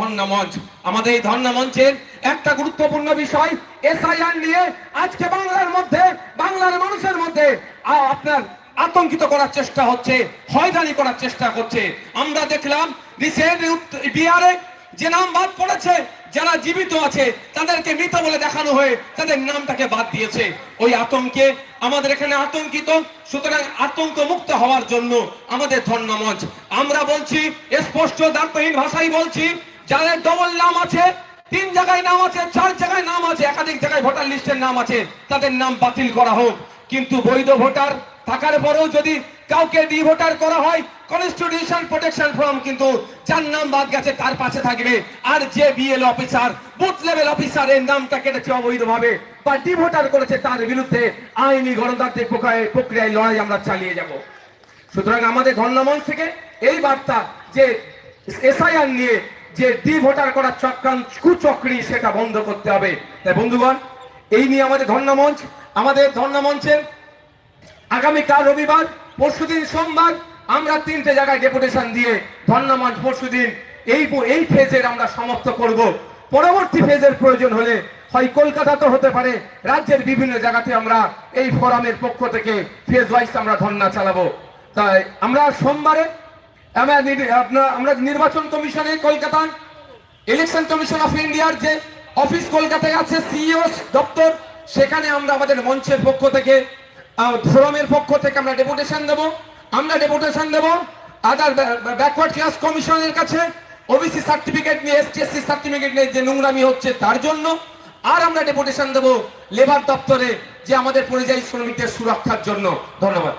ধর্ণা মঞ্চ। আমাদের এই ধর্ণা মঞ্চের একটা গুরুত্বপূর্ণ বিষয় এসআইআর নিয়ে আজকে বাংলার মধ্যে, বাংলার মানুষের মধ্যে আপনার আতঙ্কিত করার চেষ্টা হচ্ছে, হয়রানি করার চেষ্টা করছে। আমরা দেখলাম রিসেন্ট বিহারে যে নাম বাদ পড়েছে, যারা জীবিত আছে তাদেরকে মৃত বলে দেখানো হয়ে তাদের নামটাকে বাদ দিয়েছে। ওই আতঙ্কে আমাদের এখানে আতঙ্কিত। সুতরাং আতঙ্ক মুক্ত হওয়ার জন্য আমাদের ধর্ণা মঞ্চ। আমরা বলছি স্পষ্ট দ্ব্যর্থহীন ভাষায় বলছি, যাদের ডবল নাম আছে, 3 জায়গায় নাম আছে, 4 জায়গায় নাম আছে, একাধিক জায়গায় ভোটার লিস্টের নাম আছে, তাদের নাম বাতিল করা হোক। কিন্তু বৈধ ভোটার থাকার পরেও যদি কাউকে ডি ভোটার করা হয়, কনস্টিটিউশন প্রোটেকশন ফর্ম কিন্তু যার নাম বাদ গেছে তার পাশে থাকবে। আর যে BL officer, booth level officer এর নামটা কেটেছে অবৈধভাবে বা ডি ভোটার করেছে, তার বিরুদ্ধে আইনি গণতান্ত্রিক প্রক্রিয়ায় লড়াই আমরা চালিয়ে যাব। সুতরাং আমাদের ধর্ণা মঞ্চ থেকে এই বার্তা যে এসআইআর নিয়ে যে ডি ভোটার করার কুচক্রী, সেটা বন্ধ করতে হবে। তাই বন্ধুগণ, এই নিয়ে আমাদের ধর্ণা মঞ্চ। আমাদের ধর্ণা মঞ্চের আগামীকাল রবিবার, পরশুদিন সোমবার আমরা 3টে জায়গায় ডেপুটেশন দিয়ে ধর্ণা মঞ্চ পরশুদিন এই ফেজের আমরা সমাপ্ত করব। পরবর্তী ফেজের প্রয়োজন হলে হয় কলকাতাতে হতে পারে, রাজ্যের বিভিন্ন জায়গাতে আমরা এই ফোরামের পক্ষ থেকে ফেজ ওয়াইজ আমরা ধর্ণা চালাবো। তাই আমরা সোমবারে আমরা নির্বাচন কমিশনে, কলকাতা ইলেকশন কমিশন অফ ইন্ডিয়ার যে অফিস কলকাতায় আছে, সিইও দপ্তর, সেখানে আমরা আমাদের মঞ্চের পক্ষ থেকে, ফোরামের পক্ষ থেকে আমরা ডেপুটেশন দেব। আদার ব্যাকওয়ার্ড ক্লাস কমিশনের কাছে ওবিসি সার্টিফিকেট নিয়ে, এসটিএসসি সার্টিফিকেট নিয়ে যে নোংরামি হচ্ছে তার জন্য। আর আমরা ডেপুটেশন দেব লেবার দপ্তরে, যে আমাদের পরিযায়ী শ্রমিকদের সুরক্ষার জন্য। ধন্যবাদ।